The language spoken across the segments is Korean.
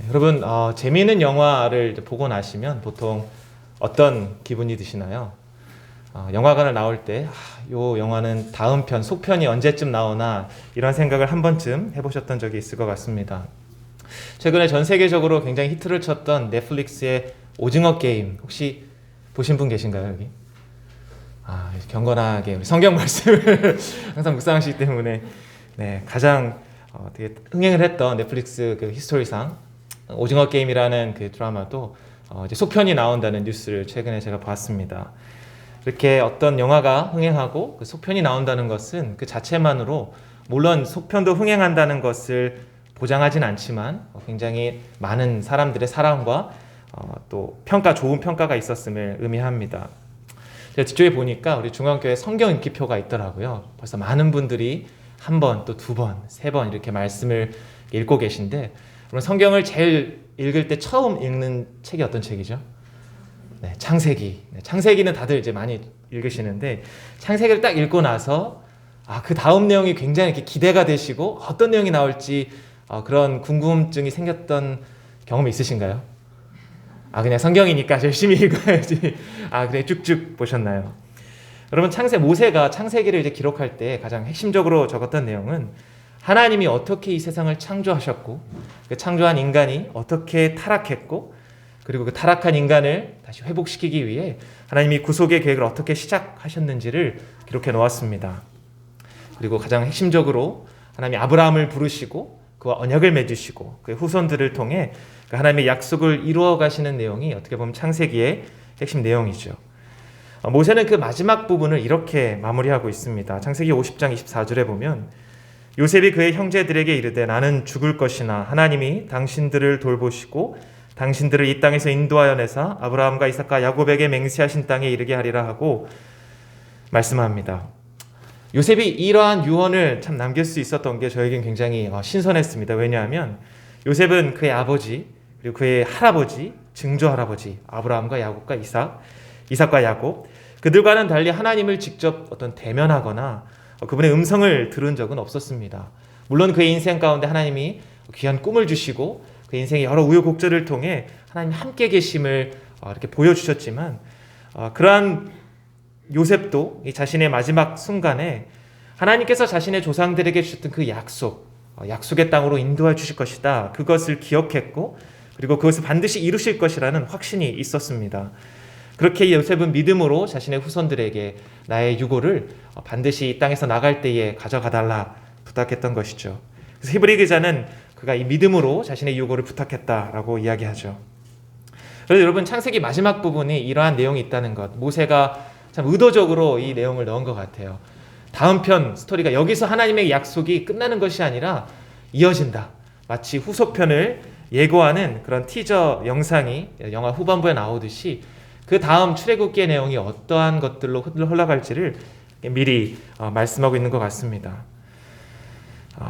여러분, 재미있는 영화를 보고 나시면 보통 어떤 기분이 드시나요? 영화관을 나올 때, 요 영화는 다음 편, 속편이 언제쯤 나오나 이런 생각을 한 번쯤 해보셨던 적이 있을 것 같습니다. 최근에 전 세계적으로 굉장히 히트를 쳤던 넷플릭스의 오징어 게임, 혹시 보신 분 계신가요, 여기? 경건하게 우리 성경 말씀을 항상 묵상하시기 때문에 네, 가장 되게 흥행을 했던 넷플릭스 그 히스토리상 오징어 게임이라는 그 드라마도 이제 속편이 나온다는 뉴스를 최근에 제가 봤습니다. 이렇게 어떤 영화가 흥행하고 그 속편이 나온다는 것은 그 자체만으로 물론 속편도 흥행한다는 것을 보장하진 않지만 굉장히 많은 사람들의 사랑과 또 좋은 평가가 있었음을 의미합니다. 제가 뒤쪽에 보니까 우리 중앙교회 성경 읽기표가 있더라고요. 벌써 많은 분들이 한 번, 또 두 번, 세 번 이렇게 말씀을 읽고 계신데, 그럼 성경을 제일 읽을 때 처음 읽는 책이 어떤 책이죠? 네, 창세기. 네, 창세기는 다들 이제 많이 읽으시는데, 창세기를 딱 읽고 나서 그 다음 내용이 굉장히 이렇게 기대가 되시고 어떤 내용이 나올지 그런 궁금증이 생겼던 경험이 있으신가요? 그냥 성경이니까 열심히 읽어야지. 그래 쭉쭉 보셨나요? 여러분, 모세가 창세기를 이제 기록할 때 가장 핵심적으로 적었던 내용은 하나님이 어떻게 이 세상을 창조하셨고, 그 창조한 인간이 어떻게 타락했고, 그리고 그 타락한 인간을 다시 회복시키기 위해 하나님이 구속의 계획을 어떻게 시작하셨는지를 기록해 놓았습니다. 그리고 가장 핵심적으로 하나님이 아브라함을 부르시고 그와 언약을 맺으시고 그의 후손들을 통해 그 하나님의 약속을 이루어 가시는 내용이 어떻게 보면 창세기의 핵심 내용이죠. 모세는 그 마지막 부분을 이렇게 마무리하고 있습니다. 창세기 50장 24절에 보면 요셉이 그의 형제들에게 이르되 나는 죽을 것이나 하나님이 당신들을 돌보시고 당신들을 이 땅에서 인도하여 내사 아브라함과 이삭과 야곱에게 맹세하신 땅에 이르게 하리라 하고 말씀합니다. 요셉이 이러한 유언을 참 남길 수 있었던 게 저에겐 굉장히 신선했습니다. 왜냐하면 요셉은 그의 아버지 그리고 그의 할아버지, 증조할아버지 아브라함과 야곱과 이삭과 야곱, 그들과는 달리 하나님을 직접 대면하거나 그분의 음성을 들은 적은 없었습니다. 물론 그의 인생 가운데 하나님이 귀한 꿈을 주시고 그 인생의 여러 우여곡절을 통해 하나님 함께 계심을 이렇게 보여주셨지만 그러한 요셉도 이 자신의 마지막 순간에 하나님께서 자신의 조상들에게 주셨던 그 약속의 땅으로 인도해 주실 것이다, 그것을 기억했고 그리고 그것을 반드시 이루실 것이라는 확신이 있었습니다. 그렇게 요셉은 믿음으로 자신의 후손들에게 나의 유고를 반드시 이 땅에서 나갈 때에 가져가달라 부탁했던 것이죠. 그래서 히브리 기자는 그가 이 믿음으로 자신의 유고를 부탁했다라고 이야기하죠. 그래서 여러분, 창세기 마지막 부분이 이러한 내용이 있다는 것, 모세가 참 의도적으로 이 내용을 넣은 것 같아요. 다음 편 스토리가 여기서 하나님의 약속이 끝나는 것이 아니라 이어진다. 마치 후속편을 예고하는 그런 티저 영상이 영화 후반부에 나오듯이 그 다음 출애굽기의 내용이 어떠한 것들로 흘러갈지를 미리 말씀하고 있는 것 같습니다.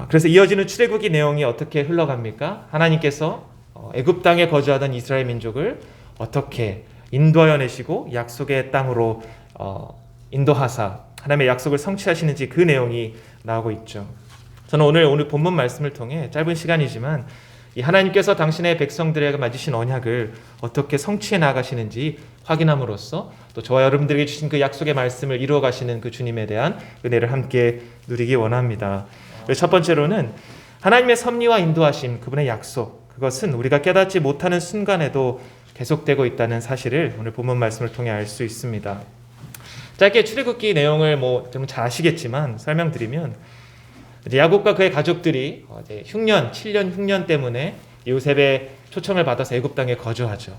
그래서 이어지는 출애굽기 내용이 어떻게 흘러갑니까? 하나님께서 애굽 땅에 거주하던 이스라엘 민족을 어떻게 인도하여 내시고 약속의 땅으로 인도하사 하나님의 약속을 성취하시는지 그 내용이 나오고 있죠. 저는 오늘 본문 말씀을 통해 짧은 시간이지만 이 하나님께서 당신의 백성들에게 맺으신 언약을 어떻게 성취해 나가시는지 확인함으로써 또 저와 여러분들에게 주신 그 약속의 말씀을 이루어 가시는 그 주님에 대한 은혜를 함께 누리기 원합니다. 첫 번째로는 하나님의 섭리와 인도하심, 그분의 약속, 그것은 우리가 깨닫지 못하는 순간에도 계속되고 있다는 사실을 오늘 본문 말씀을 통해 알 수 있습니다. 짧게 출애굽기 내용을 좀 잘 아시겠지만 설명드리면, 이제 야곱과 그의 가족들이 7년 흉년 때문에 요셉의 초청을 받아서 애굽 땅에 거주하죠.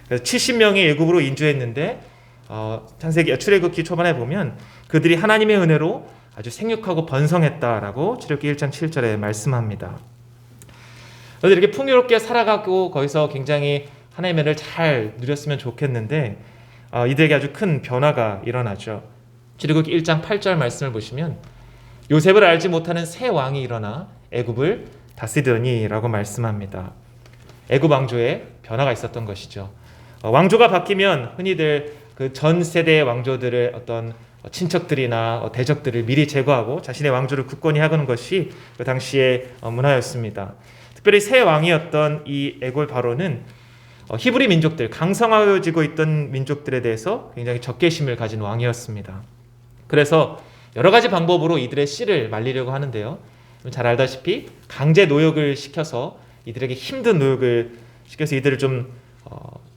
그래서 70명이 애굽으로 인주했는데 출애굽기 초반에 보면 그들이 하나님의 은혜로 아주 생육하고 번성했다라고 출애굽기 1장 7절에 말씀합니다. 그래서 이렇게 풍요롭게 살아가고 거기서 굉장히 하나님의 은혜를 잘 누렸으면 좋겠는데 이들에게 아주 큰 변화가 일어나죠. 출애굽기 1장 8절 말씀을 보시면 요셉을 알지 못하는 새 왕이 일어나 애굽을 다스리더니라고 말씀합니다. 애굽 왕조에 변화가 있었던 것이죠. 왕조가 바뀌면 흔히들 그 전 세대의 왕조들의 어떤 친척들이나 대적들을 미리 제거하고 자신의 왕조를 굳건히 하는 것이 그 당시의 문화였습니다. 특별히 새 왕이었던 이 에골 바로는 히브리 민족들, 강성하여지고 있던 민족들에 대해서 굉장히 적개심을 가진 왕이었습니다. 그래서 여러 가지 방법으로 이들의 씨를 말리려고 하는데요. 잘 알다시피 강제 노역을 시켜서 이들에게 힘든 노역을 시켜서 이들을 좀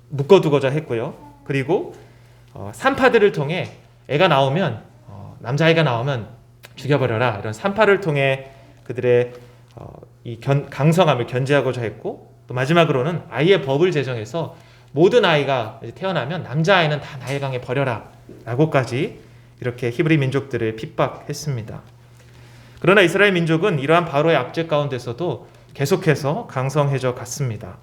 묶어두고자 했고요. 그리고 산파들을 통해 애가 나오면 남자아이가 나오면 죽여버려라, 이런 산파를 통해 그들의 이 강성함을 견제하고자 했고, 또 마지막으로는 아이의 법을 제정해서 모든 아이가 태어나면 남자아이는 다 나일강에 버려라 라고까지 이렇게 히브리 민족들을 핍박했습니다. 그러나 이스라엘 민족은 이러한 바로의 압제 가운데서도 계속해서 강성해져 갔습니다.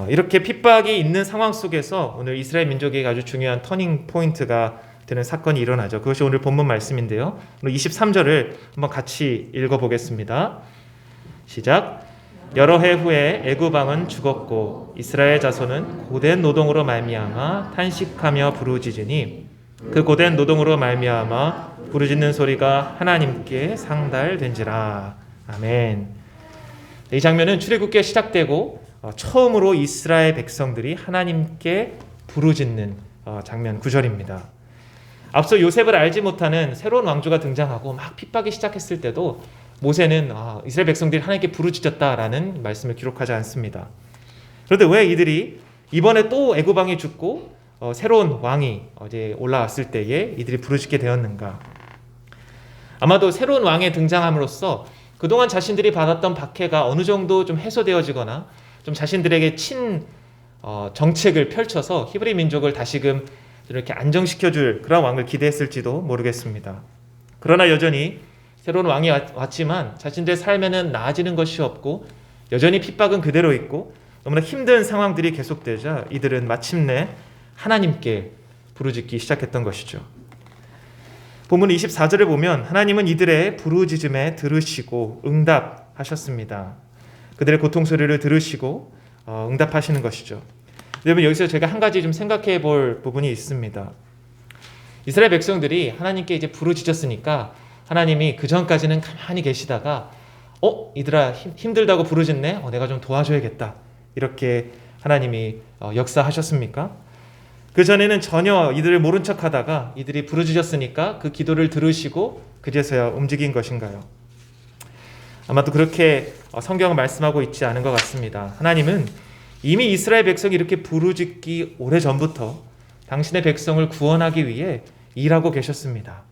이렇게 핍박이 있는 상황 속에서 오늘 이스라엘 민족에게 아주 중요한 터닝 포인트가 되는 사건이 일어나죠. 그것이 오늘 본문 말씀인데요. 오늘 23절을 한번 같이 읽어보겠습니다. 시작. 여러 해 후에 애굽 왕은 죽었고 이스라엘 자손은 고된 노동으로 말미암아 탄식하며 부르짖으니 그 고된 노동으로 말미암아 부르짖는 소리가 하나님께 상달된지라. 아멘. 이 장면은 출애굽기가 시작되고 처음으로 이스라엘 백성들이 하나님께 부르짖는 장면 구절입니다. 앞서 요셉을 알지 못하는 새로운 왕조가 등장하고 막 핍박이 시작했을 때도 모세는 이스라엘 백성들이 하나님께 부르짖었다라는 말씀을 기록하지 않습니다. 그런데 왜 이들이 이번에 또 애굽 왕이 죽고 새로운 왕이 이제 올라왔을 때에 이들이 부르짖게 되었는가? 아마도 새로운 왕의 등장함으로써 그동안 자신들이 받았던 박해가 어느 정도 좀 해소되어지거나 좀 자신들에게 정책을 펼쳐서 히브리 민족을 다시금 이렇게 안정시켜줄 그런 왕을 기대했을지도 모르겠습니다. 그러나 여전히 새로운 왕이 왔지만 자신들의 삶에는 나아지는 것이 없고 여전히 핍박은 그대로 있고 너무나 힘든 상황들이 계속되자 이들은 마침내 하나님께 부르짖기 시작했던 것이죠. 본문 24절을 보면 하나님은 이들의 부르짖음에 들으시고 응답하셨습니다. 그들의 고통 소리를 들으시고 응답하시는 것이죠. 여러분, 여기서 제가 한 가지 좀 생각해 볼 부분이 있습니다. 이스라엘 백성들이 하나님께 이제 부르짖었으니까 하나님이 그 전까지는 가만히 계시다가 이들아 힘들다고 부르짖네, 내가 좀 도와줘야겠다, 이렇게 하나님이 역사하셨습니까? 그 전에는 전혀 이들을 모른 척하다가 이들이 부르짖었으니까 그 기도를 들으시고 그제서야 움직인 것인가요? 아마도 그렇게 성경은 말씀하고 있지 않은 것 같습니다. 하나님은 이미 이스라엘 백성이 이렇게 부르짖기 오래전부터 당신의 백성을 구원하기 위해 일하고 계셨습니다.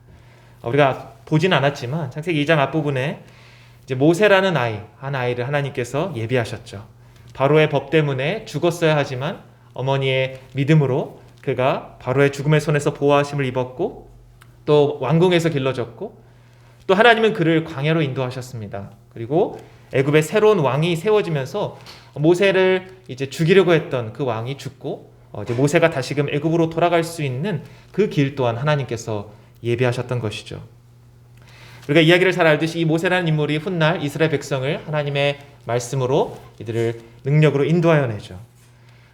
우리가 보진 않았지만 창세기 2장 앞부분에 이제 모세라는 한 아이를 하나님께서 예비하셨죠. 바로의 법 때문에 죽었어야 하지만 어머니의 믿음으로 그가 바로의 죽음의 손에서 보호하심을 입었고 또 왕궁에서 길러졌고 또 하나님은 그를 광야로 인도하셨습니다. 그리고 애굽의 새로운 왕이 세워지면서 모세를 이제 죽이려고 했던 그 왕이 죽고 이제 모세가 다시금 애굽으로 돌아갈 수 있는 그 길 또한 하나님께서 예비하셨던 것이죠. 우리가 이야기를 잘 알듯이 이 모세라는 인물이 훗날 이스라엘 백성을 하나님의 말씀으로 이들을 능력으로 인도하여 내죠.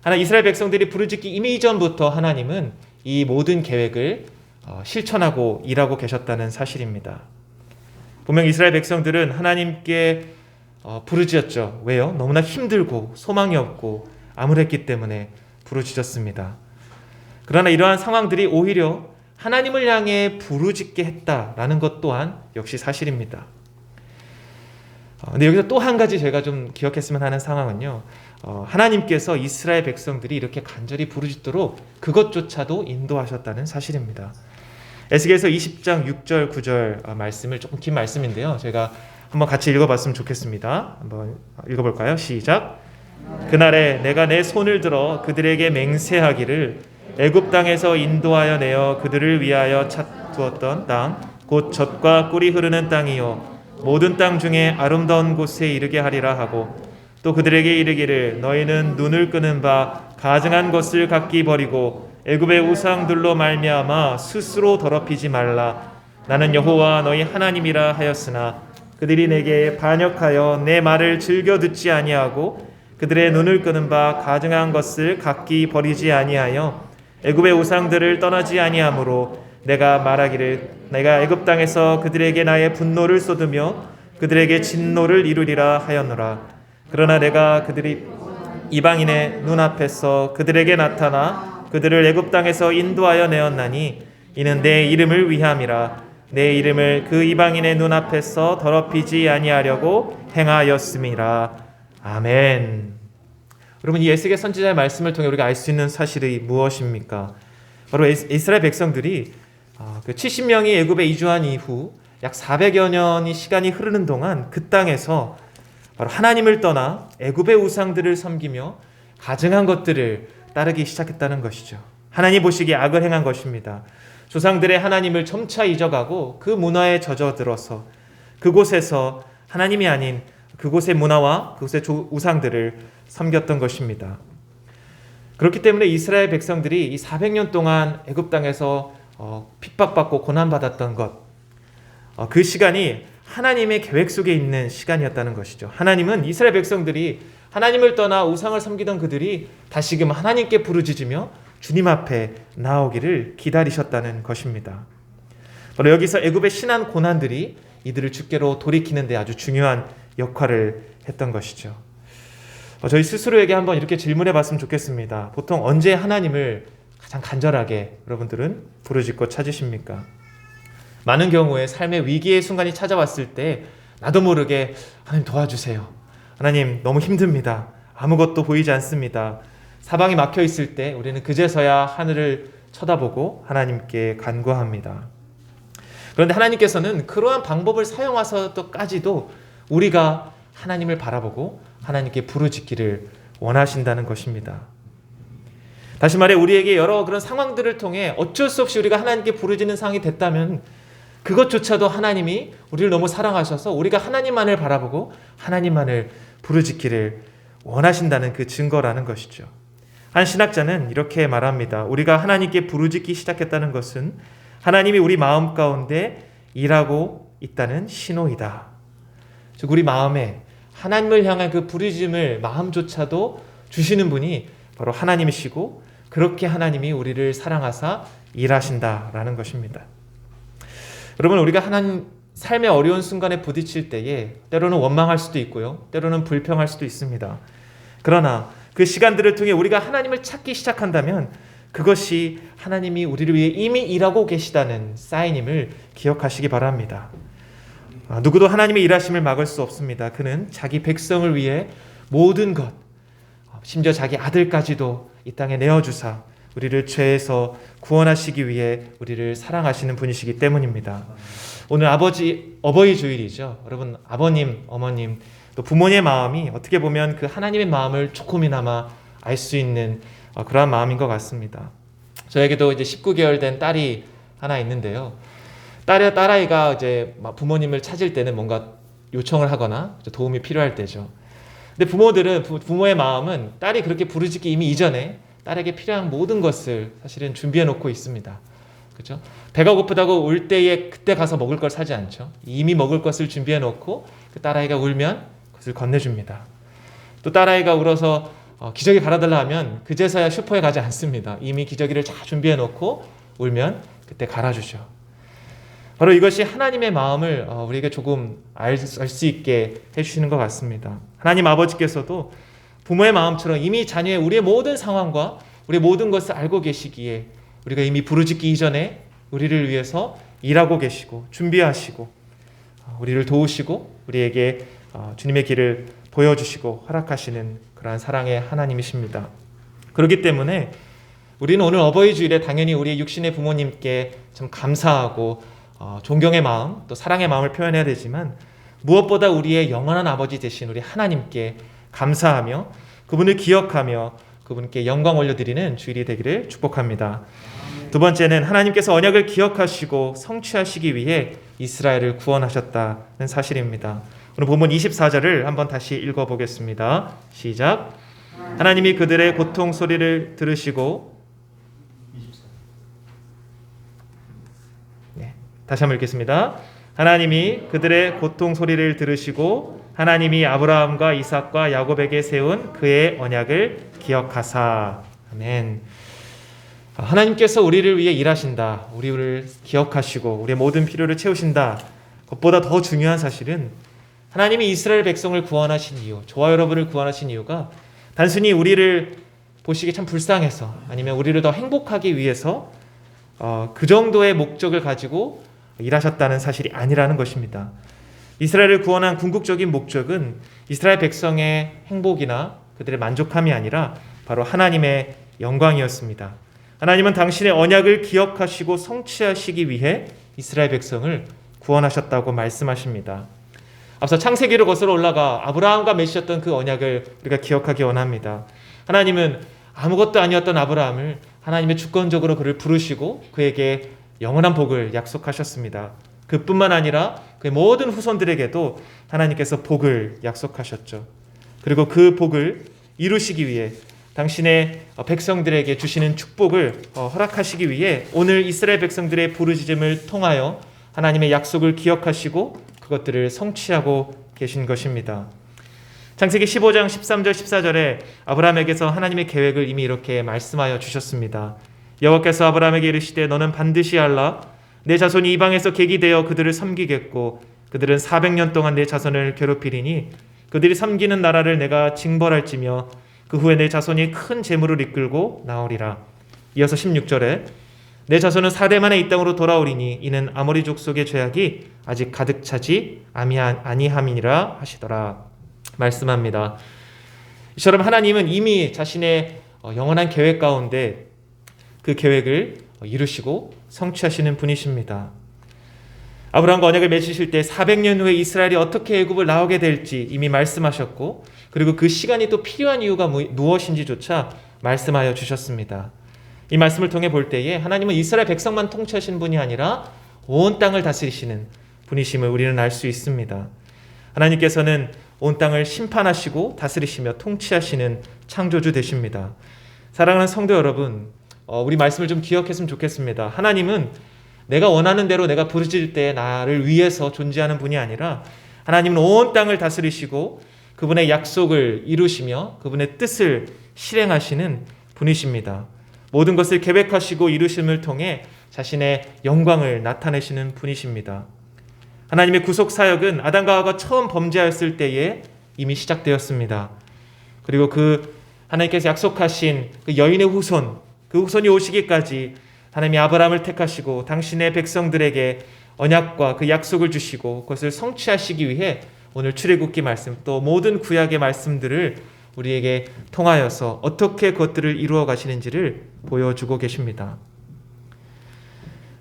하나 이스라엘 백성들이 부르짖기 이미 이전부터 하나님은 이 모든 계획을 실천하고 일하고 계셨다는 사실입니다. 분명 이스라엘 백성들은 하나님께 부르짖었죠. 왜요? 너무나 힘들고 소망이 없고 암울했기 때문에 부르짖었습니다. 그러나 이러한 상황들이 오히려 하나님을 향해 부르짖게 했다라는 것 또한 역시 사실입니다. 근데 여기서 또 한 가지 제가 좀 기억했으면 하는 상황은요. 하나님께서 이스라엘 백성들이 이렇게 간절히 부르짖도록 그것조차도 인도하셨다는 사실입니다. 에스겔서 20장 6절 9절 말씀을 조금 긴 말씀인데요. 제가 한번 같이 읽어봤으면 좋겠습니다. 한번 읽어볼까요? 시작. 그날에 내가 내 손을 들어 그들에게 맹세하기를 애굽 땅에서 인도하여 내어 그들을 위하여 찾두었던 땅 곧 젖과 꿀이 흐르는 땅이요 모든 땅 중에 아름다운 곳에 이르게 하리라 하고 또 그들에게 이르기를 너희는 눈을 끄는 바 가증한 것을 각기 버리고 애굽의 우상들로 말미암아 스스로 더럽히지 말라. 나는 여호와 너희 하나님이라 하였으나 그들이 내게 반역하여 내 말을 즐겨 듣지 아니하고 그들의 눈을 끄는 바 가증한 것을 각기 버리지 아니하여 애굽의 우상들을 떠나지 아니하므로 내가 말하기를 내가 애굽 땅에서 그들에게 나의 분노를 쏟으며 그들에게 진노를 이루리라 하였노라. 그러나 내가 그들이 이방인의 눈앞에서 그들에게 나타나 그들을 애굽 땅에서 인도하여 내었나니 이는 내 이름을 위함이라. 내 이름을 그 이방인의 눈앞에서 더럽히지 아니하려고 행하였음이라. 아멘. 여러분, 이 에스겔 선지자의 말씀을 통해 우리가 알 수 있는 사실이 무엇입니까? 바로 이스라엘 백성들이 그 70명이 애굽에 이주한 이후 약 400여 년이 시간이 흐르는 동안 그 땅에서 바로 하나님을 떠나 애굽의 우상들을 섬기며 가증한 것들을 따르기 시작했다는 것이죠. 하나님 보시기에 악을 행한 것입니다. 조상들의 하나님을 점차 잊어가고 그 문화에 젖어들어서 그곳에서 하나님이 아닌 그곳의 문화와 그곳의 우상들을 섬겼던 것입니다. 그렇기 때문에 이스라엘 백성들이 이 400년 동안 애굽 땅에서 핍박받고 고난받았던 것, 그 시간이 하나님의 계획 속에 있는 시간이었다는 것이죠. 하나님은 이스라엘 백성들이 하나님을 떠나 우상을 섬기던 그들이 다시금 하나님께 부르짖으며 주님 앞에 나오기를 기다리셨다는 것입니다. 바로 여기서 애굽의 신한 고난들이 이들을 주께로 돌이키는 데 아주 중요한 역할을 했던 것이죠. 저희 스스로에게 한번 이렇게 질문해 봤으면 좋겠습니다. 보통 언제 하나님을 가장 간절하게 여러분들은 부르짖고 찾으십니까? 많은 경우에 삶의 위기의 순간이 찾아왔을 때 나도 모르게 하나님 도와주세요. 하나님 너무 힘듭니다. 아무것도 보이지 않습니다. 사방이 막혀 있을 때 우리는 그제서야 하늘을 쳐다보고 하나님께 간구합니다. 그런데 하나님께서는 그러한 방법을 사용하셔서까지도 우리가 하나님을 바라보고 하나님께 부르짖기를 원하신다는 것입니다. 다시 말해 우리에게 여러 그런 상황들을 통해 어쩔 수 없이 우리가 하나님께 부르짖는 상황이 됐다면 그것조차도 하나님이 우리를 너무 사랑하셔서 우리가 하나님만을 바라보고 하나님만을 부르짖기를 원하신다는 그 증거라는 것이죠. 한 신학자는 이렇게 말합니다. 우리가 하나님께 부르짖기 시작했다는 것은 하나님이 우리 마음 가운데 일하고 있다는 신호이다. 즉 우리 마음에 하나님을 향한 그 부르짖음을 마음조차도 주시는 분이 바로 하나님이시고 그렇게 하나님이 우리를 사랑하사 일하신다라는 것입니다. 여러분, 우리가 하나님 삶의 어려운 순간에 부딪힐 때에 때로는 원망할 수도 있고요. 때로는 불평할 수도 있습니다. 그러나 그 시간들을 통해 우리가 하나님을 찾기 시작한다면 그것이 하나님이 우리를 위해 이미 일하고 계시다는 사인임을 기억하시기 바랍니다. 누구도 하나님의 일하심을 막을 수 없습니다. 그는 자기 백성을 위해 모든 것, 심지어 자기 아들까지도 이 땅에 내어주사 우리를 죄에서 구원하시기 위해 우리를 사랑하시는 분이시기 때문입니다. 오늘 어버이 주일이죠. 여러분, 아버님, 어머님, 또 부모님의 마음이 어떻게 보면 그 하나님의 마음을 조금이나마 알 수 있는 그러한 마음인 것 같습니다. 저에게도 이제 19개월 된 딸이 하나 있는데요. 딸아이가 이제 부모님을 찾을 때는 뭔가 요청을 하거나 도움이 필요할 때죠. 근데 부모의 마음은 딸이 그렇게 부르짖기 이미 이전에 딸에게 필요한 모든 것을 사실은 준비해 놓고 있습니다. 그렇죠? 배가 고프다고 울 때에 그때 가서 먹을 걸 사지 않죠. 이미 먹을 것을 준비해 놓고 그 딸아이가 울면 그것을 건네줍니다. 또 딸아이가 울어서 기저귀 갈아달라 하면 그제서야 슈퍼에 가지 않습니다. 이미 기저귀를 잘 준비해 놓고 울면 그때 갈아주죠. 바로 이것이 하나님의 마음을 우리에게 조금 알 수 있게 해주시는 것 같습니다. 하나님 아버지께서도 부모의 마음처럼 이미 자녀의 우리의 모든 상황과 우리의 모든 것을 알고 계시기에 우리가 이미 부르짖기 이전에 우리를 위해서 일하고 계시고 준비하시고 우리를 도우시고 우리에게 주님의 길을 보여주시고 허락하시는 그러한 사랑의 하나님이십니다. 그렇기 때문에 우리는 오늘 어버이 주일에 당연히 우리의 육신의 부모님께 참 감사하고 존경의 마음 또 사랑의 마음을 표현해야 되지만 무엇보다 우리의 영원한 아버지 되신 우리 하나님께 감사하며 그분을 기억하며 그분께 영광 올려드리는 주일이 되기를 축복합니다. 두 번째는 하나님께서 언약을 기억하시고 성취하시기 위해 이스라엘을 구원하셨다는 사실입니다. 오늘 본문 24절을 한번 다시 읽어보겠습니다. 시작. 하나님이 그들의 고통 소리를 들으시고 다시 한번 읽겠습니다. 하나님이 그들의 고통 소리를 들으시고 하나님이 아브라함과 이삭과 야곱에게 세운 그의 언약을 기억하사. 아멘. 하나님께서 우리를 위해 일하신다. 우리를 기억하시고 우리의 모든 필요를 채우신다. 그것보다 더 중요한 사실은 하나님이 이스라엘 백성을 구원하신 이유, 저와 여러분을 구원하신 이유가 단순히 우리를 보시기 참 불쌍해서 아니면 우리를 더 행복하기 위해서 그 정도의 목적을 가지고 일하셨다는 사실이 아니라는 것입니다. 이스라엘을 구원한 궁극적인 목적은 이스라엘 백성의 행복이나 그들의 만족함이 아니라 바로 하나님의 영광이었습니다. 하나님은 당신의 언약을 기억하시고 성취하시기 위해 이스라엘 백성을 구원하셨다고 말씀하십니다. 앞서 창세기로 거슬러 올라가 아브라함과 맺으셨던 그 언약을 우리가 기억하기 원합니다. 하나님은 아무것도 아니었던 아브라함을 하나님의 주권적으로 그를 부르시고 그에게 영원한 복을 약속하셨습니다. 그뿐만 아니라 그의 모든 후손들에게도 하나님께서 복을 약속하셨죠. 그리고 그 복을 이루시기 위해 당신의 백성들에게 주시는 축복을 허락하시기 위해 오늘 이스라엘 백성들의 부르짖음을 통하여 하나님의 약속을 기억하시고 그것들을 성취하고 계신 것입니다. 창세기 15장 13절 14절에 아브라함에게서 하나님의 계획을 이미 이렇게 말씀하여 주셨습니다. 여호와께서 아브라함에게 이르시되 너는 반드시 알라 내 자손이 이방에서 객이 되어 그들을 섬기겠고 그들은 400년 동안 내 자손을 괴롭히리니 그들이 섬기는 나라를 내가 징벌할지며 그 후에 내 자손이 큰 재물을 이끌고 나오리라. 이어서 16절에 내 자손은 4대 만에 이 땅으로 돌아오리니 이는 아모리 족속의 죄악이 아직 가득 차지 아니함이니라 하시더라 말씀합니다. 이처럼 하나님은 이미 자신의 영원한 계획 가운데 그 계획을 이루시고 성취하시는 분이십니다. 아브라함과 언약을 맺으실 때 400년 후에 이스라엘이 어떻게 애굽을 나오게 될지 이미 말씀하셨고 그리고 그 시간이 또 필요한 이유가 무엇인지조차 말씀하여 주셨습니다. 이 말씀을 통해 볼 때에 하나님은 이스라엘 백성만 통치하시는 분이 아니라 온 땅을 다스리시는 분이심을 우리는 알 수 있습니다. 하나님께서는 온 땅을 심판하시고 다스리시며 통치하시는 창조주 되십니다. 사랑하는 성도 여러분, 우리 말씀을 좀 기억했으면 좋겠습니다. 하나님은 내가 원하는 대로 내가 부르짖을 때 나를 위해서 존재하는 분이 아니라 하나님은 온 땅을 다스리시고 그분의 약속을 이루시며 그분의 뜻을 실행하시는 분이십니다. 모든 것을 계획하시고 이루심을 통해 자신의 영광을 나타내시는 분이십니다. 하나님의 구속 사역은 아담과 하와가 처음 범죄하였을 때에 이미 시작되었습니다. 그리고 그 하나님께서 약속하신 그 여인의 후손, 그 후손이 오시기까지 하나님이 아브라함을 택하시고 당신의 백성들에게 언약과 그 약속을 주시고 그것을 성취하시기 위해 오늘 출애굽기 말씀 또 모든 구약의 말씀들을 우리에게 통하여서 어떻게 그것들을 이루어 가시는지를 보여주고 계십니다.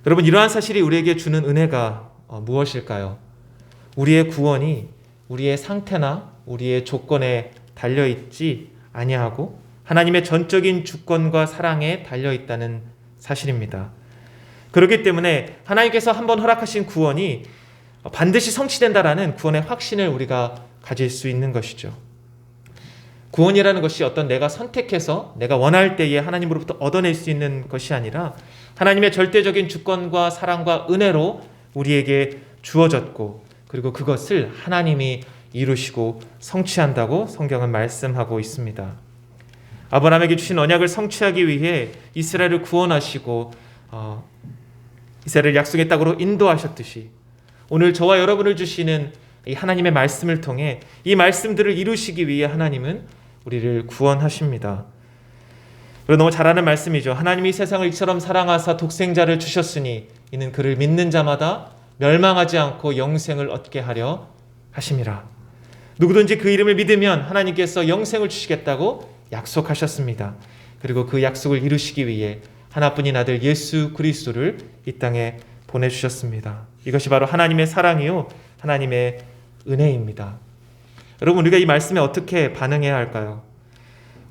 여러분, 이러한 사실이 우리에게 주는 은혜가 무엇일까요? 우리의 구원이 우리의 상태나 우리의 조건에 달려있지 아니하고 하나님의 전적인 주권과 사랑에 달려있다는 사실입니다. 그렇기 때문에 하나님께서 한번 허락하신 구원이 반드시 성취된다라는 구원의 확신을 우리가 가질 수 있는 것이죠. 구원이라는 것이 어떤 내가 선택해서 내가 원할 때에 하나님으로부터 얻어낼 수 있는 것이 아니라 하나님의 절대적인 주권과 사랑과 은혜로 우리에게 주어졌고 그리고 그것을 하나님이 이루시고 성취한다고 성경은 말씀하고 있습니다. 아브라함에게 주신 언약을 성취하기 위해 이스라엘을 구원하시고 이스라엘을 약속의 땅으로 인도하셨듯이 오늘 저와 여러분을 주시는 이 하나님의 말씀을 통해 이 말씀들을 이루시기 위해 하나님은 우리를 구원하십니다. 그리고 너무 잘 아는 말씀이죠. 하나님이 세상을 이처럼 사랑하사 독생자를 주셨으니 이는 그를 믿는 자마다 멸망하지 않고 영생을 얻게 하려 하심이라. 누구든지 그 이름을 믿으면 하나님께서 영생을 주시겠다고 약속하셨습니다. 그리고 그 약속을 이루시기 위해 하나뿐인 아들 예수 그리스도를 이 땅에 보내주셨습니다. 이것이 바로 하나님의 사랑이요 하나님의 은혜입니다. 여러분, 우리가 이 말씀에 어떻게 반응해야 할까요?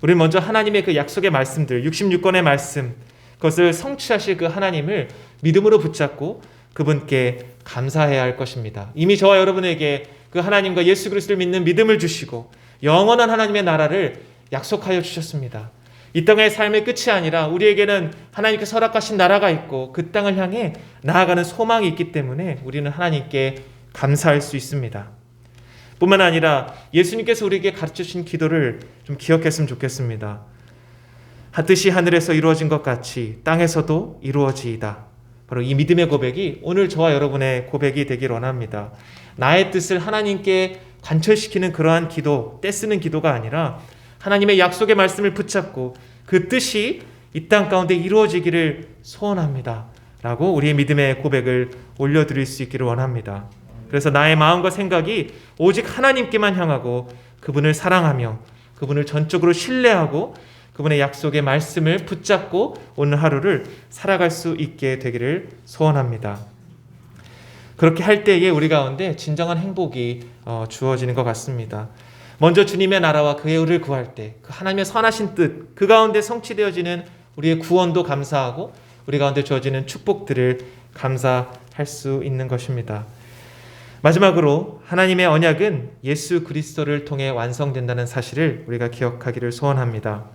우리는 먼저 하나님의 그 약속의 말씀들 66권의 말씀 그것을 성취하실 그 하나님을 믿음으로 붙잡고 그분께 감사해야 할 것입니다. 이미 저와 여러분에게 그 하나님과 예수 그리스도를 믿는 믿음을 주시고 영원한 하나님의 나라를 약속하여 주셨습니다. 이 땅의 삶의 끝이 아니라 우리에게는 하나님께서 허락하신 나라가 있고 그 땅을 향해 나아가는 소망이 있기 때문에 우리는 하나님께 감사할 수 있습니다. 뿐만 아니라 예수님께서 우리에게 가르쳐주신 기도를 좀 기억했으면 좋겠습니다. 뜻이 하늘에서 이루어진 것 같이 땅에서도 이루어지이다. 바로 이 믿음의 고백이 오늘 저와 여러분의 고백이 되길 원합니다. 나의 뜻을 하나님께 관철시키는 그러한 기도, 떼쓰는 기도가 아니라 하나님의 약속의 말씀을 붙잡고 그 뜻이 이 땅 가운데 이루어지기를 소원합니다 라고 우리의 믿음의 고백을 올려드릴 수 있기를 원합니다. 그래서 나의 마음과 생각이 오직 하나님께만 향하고 그분을 사랑하며 그분을 전적으로 신뢰하고 그분의 약속의 말씀을 붙잡고 오늘 하루를 살아갈 수 있게 되기를 소원합니다. 그렇게 할 때에 우리 가운데 진정한 행복이 주어지는 것 같습니다. 먼저 주님의 나라와 그의 의를 구할 때 그 하나님의 선하신 뜻, 그 가운데 성취되어지는 우리의 구원도 감사하고 우리 가운데 주어지는 축복들을 감사할 수 있는 것입니다. 마지막으로 하나님의 언약은 예수 그리스도를 통해 완성된다는 사실을 우리가 기억하기를 소원합니다.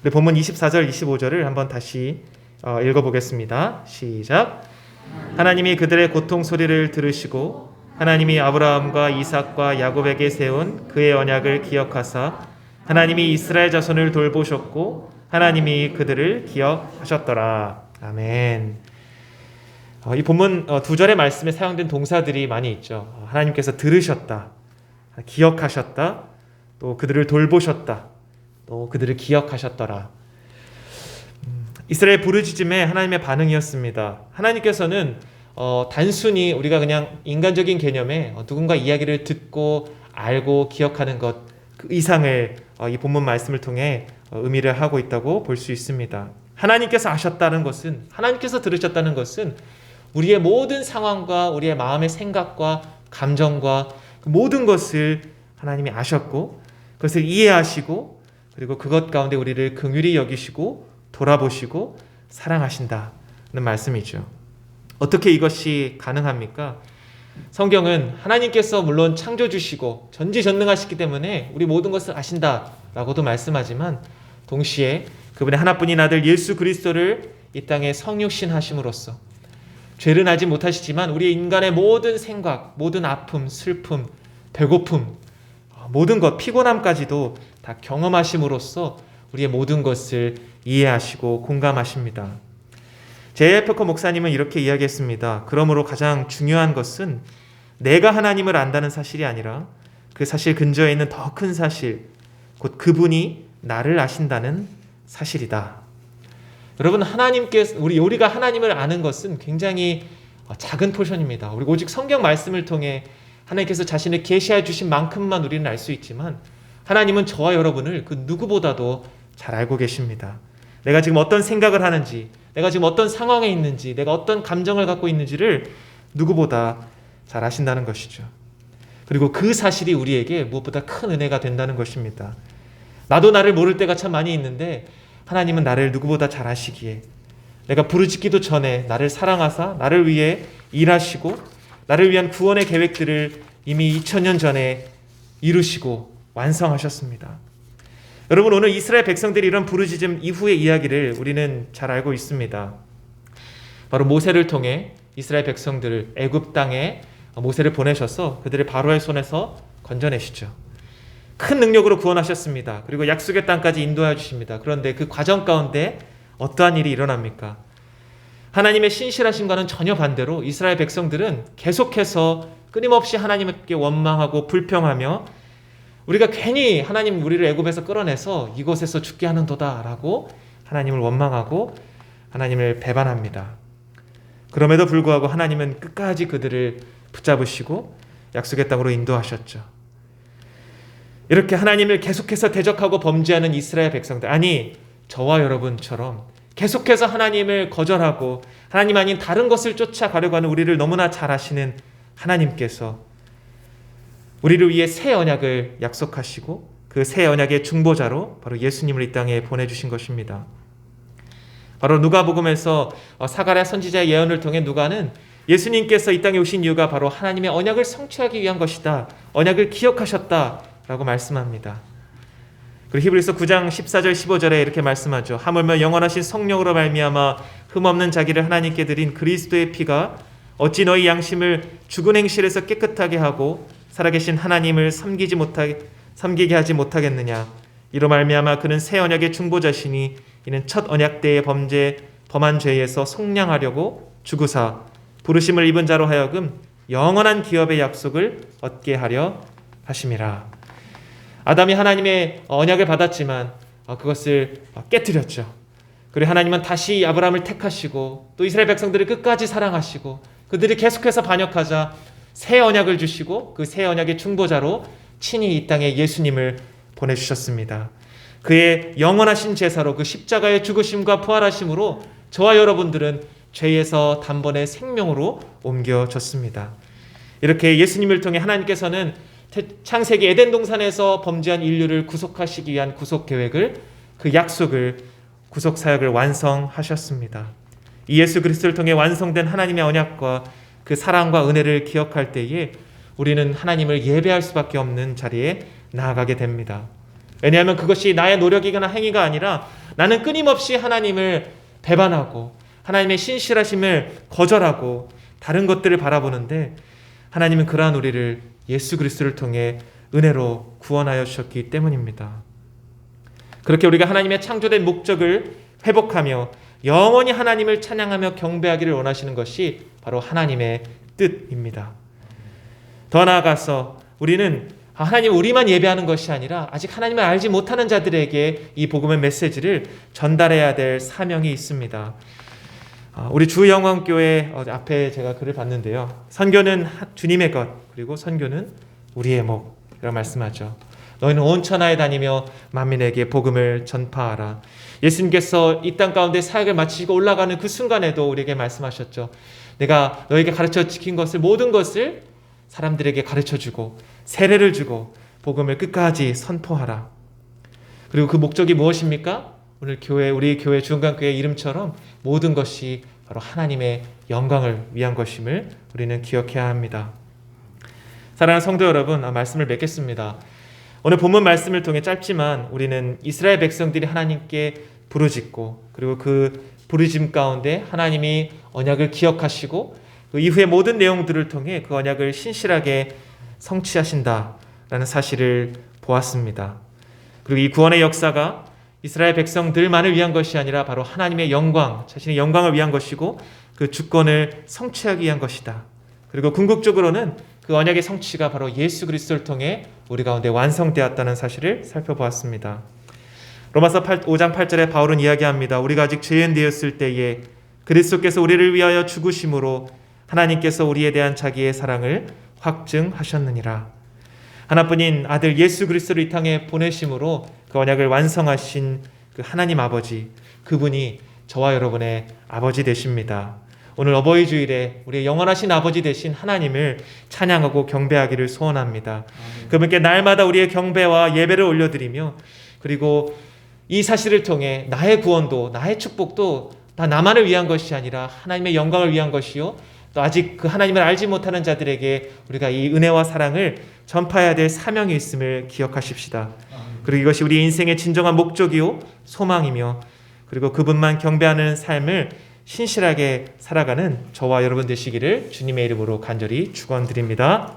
우리 본문 24절, 25절을 한번 다시 읽어보겠습니다. 시작. 하나님이 그들의 고통 소리를 들으시고 하나님이 아브라함과 이삭과 야곱에게 세운 그의 언약을 기억하사 하나님이 이스라엘 자손을 돌보셨고 하나님이 그들을 기억하셨더라. 아멘. 이 본문 두 절의 말씀에 사용된 동사들이 많이 있죠. 하나님께서 들으셨다, 기억하셨다, 또 그들을 돌보셨다, 또 그들을 기억하셨더라. 이스라엘 부르짖음에 하나님의 반응이었습니다. 하나님께서는 단순히 우리가 그냥 인간적인 개념에 누군가 이야기를 듣고 알고 기억하는 것 그 이상을 이 본문 말씀을 통해 의미를 하고 있다고 볼 수 있습니다. 하나님께서 아셨다는 것은, 하나님께서 들으셨다는 것은 우리의 모든 상황과 우리의 마음의 생각과 감정과 그 모든 것을 하나님이 아셨고 그것을 이해하시고 그리고 그것 가운데 우리를 긍휼히 여기시고 돌아보시고 사랑하신다는 말씀이죠. 어떻게 이것이 가능합니까? 성경은 하나님께서 물론 창조주시고 전지전능하시기 때문에 우리 모든 것을 아신다라고도 말씀하지만 동시에 그분의 하나뿐인 아들 예수 그리스도를 이 땅에 성육신하심으로써 죄를 알지 못하시지만 우리 인간의 모든 생각, 모든 아픔, 슬픔, 배고픔, 모든 것, 피곤함까지도 다 경험하심으로써 우리의 모든 것을 이해하시고 공감하십니다. 제.이. 패커 목사님은 이렇게 이야기했습니다. 그러므로 가장 중요한 것은 내가 하나님을 안다는 사실이 아니라 그 사실 근처에 있는 더 큰 사실, 곧 그분이 나를 아신다는 사실이다. 여러분, 우리가 하나님을 아는 것은 굉장히 작은 포션입니다. 우리 오직 성경 말씀을 통해 하나님께서 자신을 계시해 주신 만큼만 우리는 알 수 있지만 하나님은 저와 여러분을 그 누구보다도 잘 알고 계십니다. 내가 지금 어떤 생각을 하는지, 내가 지금 어떤 상황에 있는지, 내가 어떤 감정을 갖고 있는지를 누구보다 잘 아신다는 것이죠. 그리고 그 사실이 우리에게 무엇보다 큰 은혜가 된다는 것입니다. 나도 나를 모를 때가 참 많이 있는데 하나님은 나를 누구보다 잘 아시기에 내가 부르짖기도 전에 나를 사랑하사 나를 위해 일하시고 나를 위한 구원의 계획들을 이미 2000년 전에 이루시고 완성하셨습니다. 여러분, 오늘 이스라엘 백성들이 이런 부르짖음 이후의 이야기를 우리는 잘 알고 있습니다. 바로 모세를 통해 이스라엘 백성들을 애굽 땅에 모세를 보내셔서 그들을 바로의 손에서 건져내시죠. 큰 능력으로 구원하셨습니다. 그리고 약속의 땅까지 인도해 주십니다. 그런데 그 과정 가운데 어떠한 일이 일어납니까? 하나님의 신실하심과는 전혀 반대로 이스라엘 백성들은 계속해서 끊임없이 하나님께 원망하고 불평하며 우리가 괜히 하나님 우리를 애굽에서 끌어내서 이곳에서 죽게 하는도다 라고 하나님을 원망하고 하나님을 배반합니다. 그럼에도 불구하고 하나님은 끝까지 그들을 붙잡으시고 약속의 땅으로 인도하셨죠. 이렇게 하나님을 계속해서 대적하고 범죄하는 이스라엘 백성들, 아니 저와 여러분처럼 계속해서 하나님을 거절하고 하나님 아닌 다른 것을 쫓아가려고 하는 우리를 너무나 잘 아시는 하나님께서 우리를 위해 새 언약을 약속하시고 그 새 언약의 중보자로 바로 예수님을 이 땅에 보내주신 것입니다. 바로 누가복음에서 사가랴 선지자의 예언을 통해 누가는 예수님께서 이 땅에 오신 이유가 바로 하나님의 언약을 성취하기 위한 것이다. 언약을 기억하셨다라고 말씀합니다. 그리고 히브리서 9장 14절 15절에 이렇게 말씀하죠. 하물며 영원하신 성령으로 말미암아 흠없는 자기를 하나님께 드린 그리스도의 피가 어찌 너희 양심을 죽은 행실에서 깨끗하게 하고 살아계신 하나님을 섬기게 하지 못하겠느냐. 이로 말미암아 그는 새 언약의 중보자시니 이는 첫 언약 때의 범한 죄에서 속량하려고 주구사 부르심을 입은 자로 하여금 영원한 기업의 약속을 얻게 하려 하심이라. 아담이 하나님의 언약을 받았지만 그것을 깨뜨렸죠. 그리고 하나님은 다시 아브라함을 택하시고 또 이스라엘 백성들을 끝까지 사랑하시고 그들이 계속해서 반역하자 새 언약을 주시고 그 새 언약의 중보자로 친히 이 땅에 예수님을 보내주셨습니다. 그의 영원하신 제사로 그 십자가의 죽으심과 부활하심으로 저와 여러분들은 죄에서 단번에 생명으로 옮겨졌습니다. 이렇게 예수님을 통해 하나님께서는 창세기 에덴 동산에서 범죄한 인류를 구속하시기 위한 구속 계획을, 그 약속을, 구속 사역을 완성하셨습니다. 이 예수 그리스도를 통해 완성된 하나님의 언약과 그 사랑과 은혜를 기억할 때에 우리는 하나님을 예배할 수밖에 없는 자리에 나아가게 됩니다. 왜냐하면 그것이 나의 노력이거나 행위가 아니라 나는 끊임없이 하나님을 배반하고 하나님의 신실하심을 거절하고 다른 것들을 바라보는데, 하나님은 그러한 우리를 예수 그리스도를 통해 은혜로 구원하여 주셨기 때문입니다. 그렇게 우리가 하나님의 창조된 목적을 회복하며 영원히 하나님을 찬양하며 경배하기를 원하시는 것이 바로 하나님의 뜻입니다. 더 나아가서 우리는 하나님 우리만 예배하는 것이 아니라 아직 하나님을 알지 못하는 자들에게 이 복음의 메시지를 전달해야 될 사명이 있습니다. 우리 주영광교회 앞에 제가 글을 봤는데요. 선교는 주님의 것, 그리고 선교는 우리의 몫이라고 말씀하죠. 너희는 온 천하에 다니며 만민에게 복음을 전파하라. 예수님께서 이 땅 가운데 사역을 마치고 올라가는 그 순간에도 우리에게 말씀하셨죠. 내가 너에게 가르쳐 지킨 것을, 모든 것을 사람들에게 가르쳐주고 세례를 주고 복음을 끝까지 선포하라. 그리고 그 목적이 무엇입니까? 오늘 우리 교회 주흥강교회 이름처럼 모든 것이 바로 하나님의 영광을 위한 것임을 우리는 기억해야 합니다. 사랑하는 성도 여러분, 말씀을 맺겠습니다. 오늘 본문 말씀을 통해 짧지만 우리는 이스라엘 백성들이 하나님께 부르짖고, 그리고 그 부르짖음 가운데 하나님이 언약을 기억하시고 그 이후의 모든 내용들을 통해 그 언약을 신실하게 성취하신다라는 사실을 보았습니다. 그리고 이 구원의 역사가 이스라엘 백성들만을 위한 것이 아니라 바로 하나님의 영광, 자신의 영광을 위한 것이고 그 주권을 성취하기 위한 것이다. 그리고 궁극적으로는 그 언약의 성취가 바로 예수 그리스도를 통해 우리 가운데 완성되었다는 사실을 살펴보았습니다. 로마서 5장 8절에 바울은 이야기합니다. 우리가 아직 죄인 되었을 때에 그리스도께서 우리를 위하여 죽으심으로 하나님께서 우리에 대한 자기의 사랑을 확증하셨느니라. 하나뿐인 아들 예수 그리스도를 이 땅에 보내심으로 그 언약을 완성하신 그 하나님 아버지, 그분이 저와 여러분의 아버지 되십니다. 오늘 어버이 주일에 우리의 영원하신 아버지 되신 하나님을 찬양하고 경배하기를 소원합니다. 그분께 날마다 우리의 경배와 예배를 올려드리며, 그리고 이 사실을 통해 나의 구원도, 나의 축복도 다 나만을 위한 것이 아니라 하나님의 영광을 위한 것이요, 또 아직 그 하나님을 알지 못하는 자들에게 우리가 이 은혜와 사랑을 전파해야 될 사명이 있음을 기억하십시다. 그리고 이것이 우리 인생의 진정한 목적이요 소망이며, 그리고 그분만 경배하는 삶을 신실하게 살아가는 저와 여러분 되시기를 주님의 이름으로 간절히 축원드립니다.